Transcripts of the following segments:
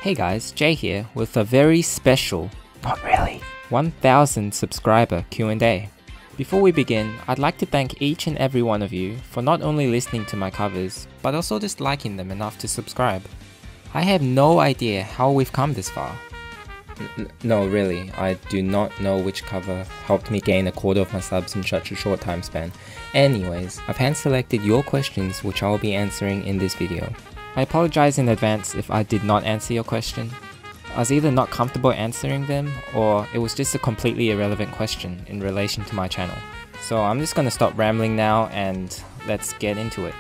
Hey guys, Jay here with a very special, not really, 1000 subscriber Q&A. Before we begin, I'd like to thank each and every one of you for not only listening to my covers, but also just liking them enough to subscribe. I have no idea how we've come this far. No, really, I do not know which cover helped me gain a quarter of my subs in such a short time span. Anyways, I've hand selected your questions which I will be answering in this video. I apologize in advance if I did not answer your question. I was either not comfortable answering them, or it was just a completely irrelevant question in relation to my channel. So I'm just gonna stop rambling now and let's get into it.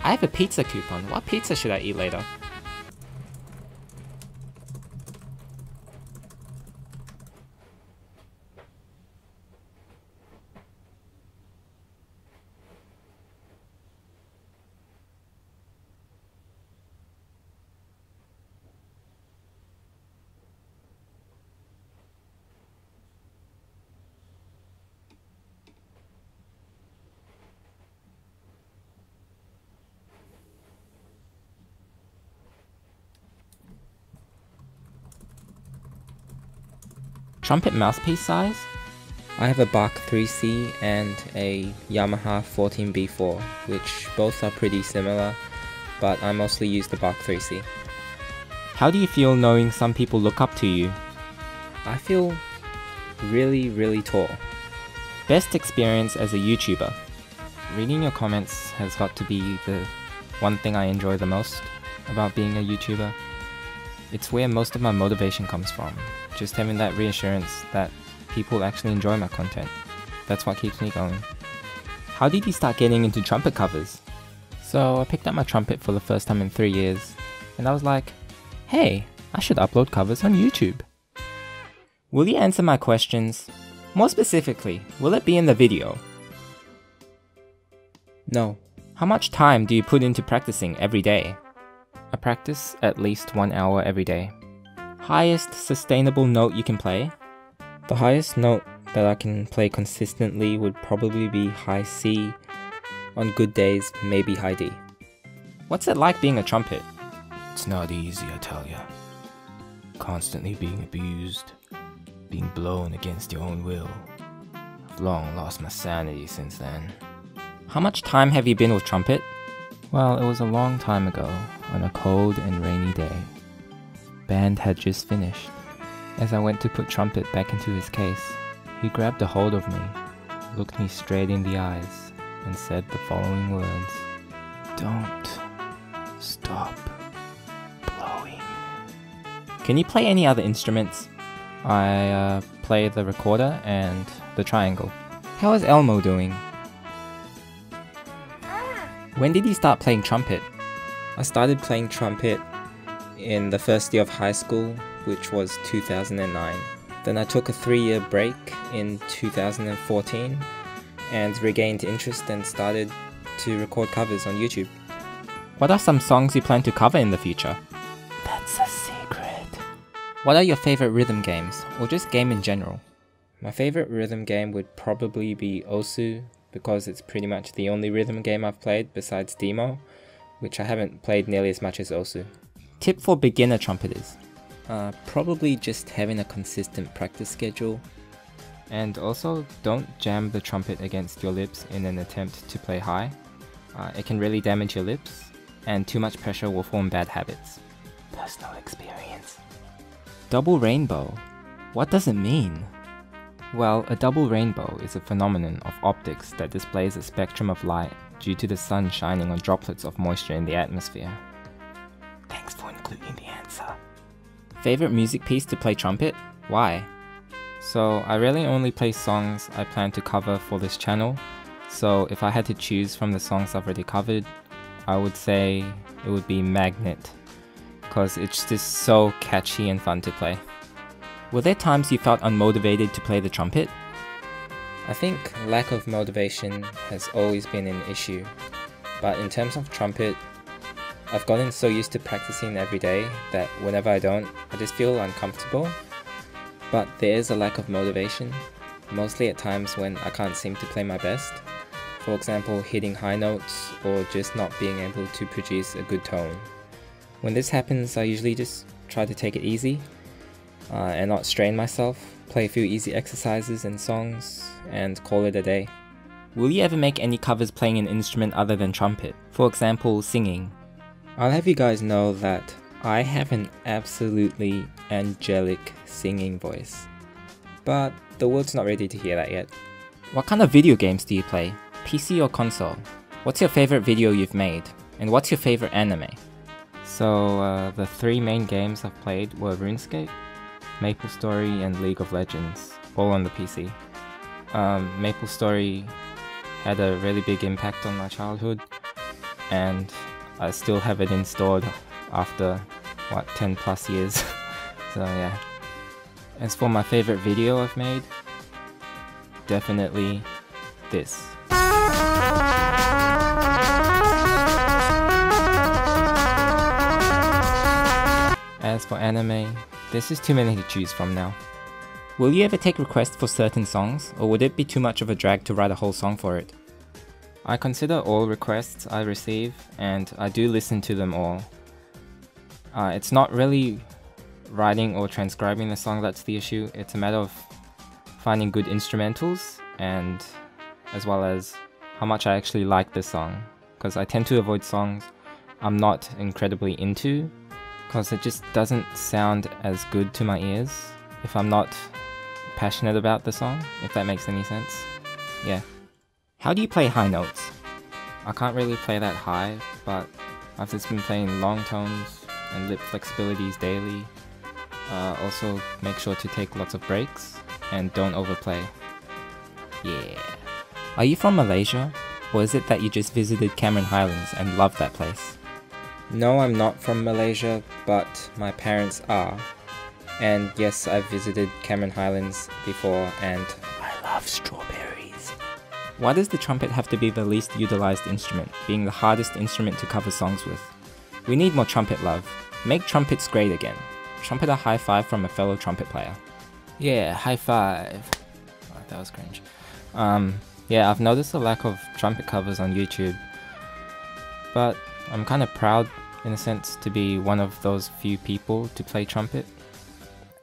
I have a pizza coupon. What pizza should I eat later? Trumpet mouthpiece size? I have a Bach 3C and a Yamaha 14B4, which both are pretty similar, but I mostly use the Bach 3C. How do you feel knowing some people look up to you? I feel really tall. Best experience as a YouTuber? Reading your comments has got to be the one thing I enjoy the most about being a YouTuber. It's where most of my motivation comes from. Just having that reassurance that people actually enjoy my content. That's what keeps me going. How did you start getting into trumpet covers? So I picked up my trumpet for the first time in 3 years, and I was like, hey, I should upload covers on YouTube. Will you answer my questions? More specifically, will it be in the video? No. How much time do you put into practicing every day? I practice at least 1 hour every day. Highest sustainable note you can play? The highest note that I can play consistently would probably be high C. On good days, maybe high D. What's it like being a trumpet? It's not easy, I tell ya. Constantly being abused, being blown against your own will. I've long lost my sanity since then. How much time have you been with trumpet? Well, it was a long time ago, on a cold and rainy day. Band had just finished. As I went to put Trumpet back into his case, he grabbed a hold of me, looked me straight in the eyes, and said the following words: "Don't stop blowing." Can you play any other instruments? I play the recorder and the triangle. How is Elmo doing? When did you start playing trumpet? I started playing trumpet in the first year of high school, which was 2009. Then I took a 3-year break in 2014 and regained interest and started to record covers on YouTube. What are some songs you plan to cover in the future? That's a secret. What are your favorite rhythm games, or just game in general? My favorite rhythm game would probably be Osu, because it's pretty much the only rhythm game I've played besides Demo, which I haven't played nearly as much as Osu. Tip for beginner trumpeters? Probably just having a consistent practice schedule. And also, don't jam the trumpet against your lips in an attempt to play high. It can really damage your lips, and too much pressure will form bad habits. Personal experience. Double rainbow? What does it mean? Well, a double rainbow is a phenomenon of optics that displays a spectrum of light due to the sun shining on droplets of moisture in the atmosphere. Thanks for including the answer. Favorite music piece to play trumpet? Why? So I really only play songs I plan to cover for this channel, so if I had to choose from the songs I've already covered, I would say it would be Magnet, because it's just so catchy and fun to play. Were there times you felt unmotivated to play the trumpet? I think lack of motivation has always been an issue, but in terms of trumpet, I've gotten so used to practicing every day that whenever I don't, I just feel uncomfortable. But there is a lack of motivation, mostly at times when I can't seem to play my best. For example, hitting high notes or just not being able to produce a good tone. When this happens, I usually just try to take it easy and not strain myself, play a few easy exercises and songs, and call it a day. Will you ever make any covers playing an instrument other than trumpet? For example, singing? I'll have you guys know that I have an absolutely angelic singing voice, but the world's not ready to hear that yet. What kind of video games do you play? PC or console? What's your favorite video you've made? And what's your favorite anime? So the three main games I've played were RuneScape, MapleStory, and League of Legends, all on the PC. MapleStory had a really big impact on my childhood, and I still have it installed after, 10 plus years. So yeah. As for my favorite video I've made, definitely this. As for anime, there's just too many to choose from now. Will you ever take requests for certain songs, or would it be too much of a drag to write a whole song for it? I consider all requests I receive, and I do listen to them all. It's not really writing or transcribing the song that's the issue, it's a matter of finding good instrumentals, and as well as how much I actually like the song. Because I tend to avoid songs I'm not incredibly into, because it just doesn't sound as good to my ears if I'm not passionate about the song, if that makes any sense. Yeah. How do you play high notes? I can't really play that high, but I've just been playing long tones and lip flexibilities daily. Also make sure to take lots of breaks and don't overplay. Yeah. Are you from Malaysia? Or is it that you just visited Cameron Highlands and loved that place? No, I'm not from Malaysia, but my parents are. And yes, I've visited Cameron Highlands before, and I love strawberries. Why does the trumpet have to be the least utilized instrument, being the hardest instrument to cover songs with? We need more trumpet love. Make trumpets great again. Trumpet a high five from a fellow trumpet player. Yeah, high five. Oh, that was cringe. Yeah, I've noticed a lack of trumpet covers on YouTube, but I'm kind of proud, in a sense, to be one of those few people to play trumpet,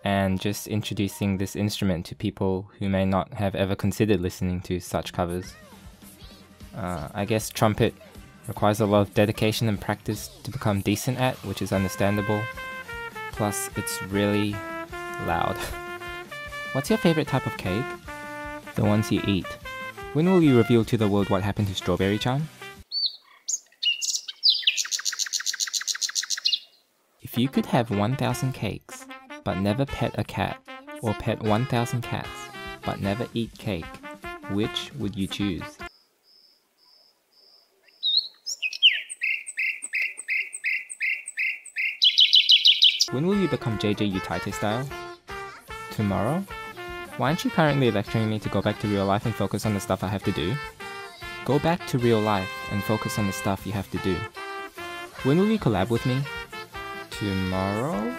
and just introducing this instrument to people who may not have ever considered listening to such covers. I guess trumpet requires a lot of dedication and practice to become decent at, which is understandable, plus it's really loud. What's your favorite type of cake? The ones you eat. When will you reveal to the world what happened to Strawberry Charm? If you could have 1,000 cakes, but never pet a cat, or pet 1,000 cats, but never eat cake, which would you choose? When will you become JJ Utaite style? Tomorrow? Why aren't you currently lecturing me to go back to real life and focus on the stuff I have to do? Go back to real life and focus on the stuff you have to do. When will you collab with me? Tomorrow?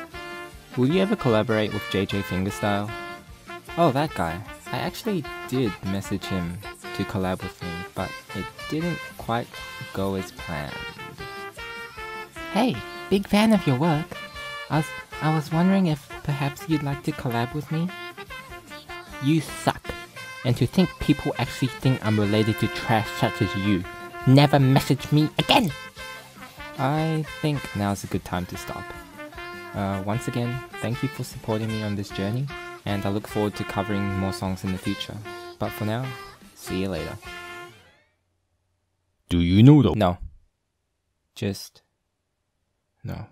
Will you ever collaborate with JJ Fingerstyle? Oh, that guy. I actually did message him to collab with me, but it didn't quite go as planned. Hey, big fan of your work. I was wondering if perhaps you'd like to collab with me? You suck. And to think people actually think I'm related to trash such as you. Never message me again! I think now's a good time to stop. Once again, thank you for supporting me on this journey, and I look forward to covering more songs in the future. But for now, see you later. Do you know though? No. Just... no.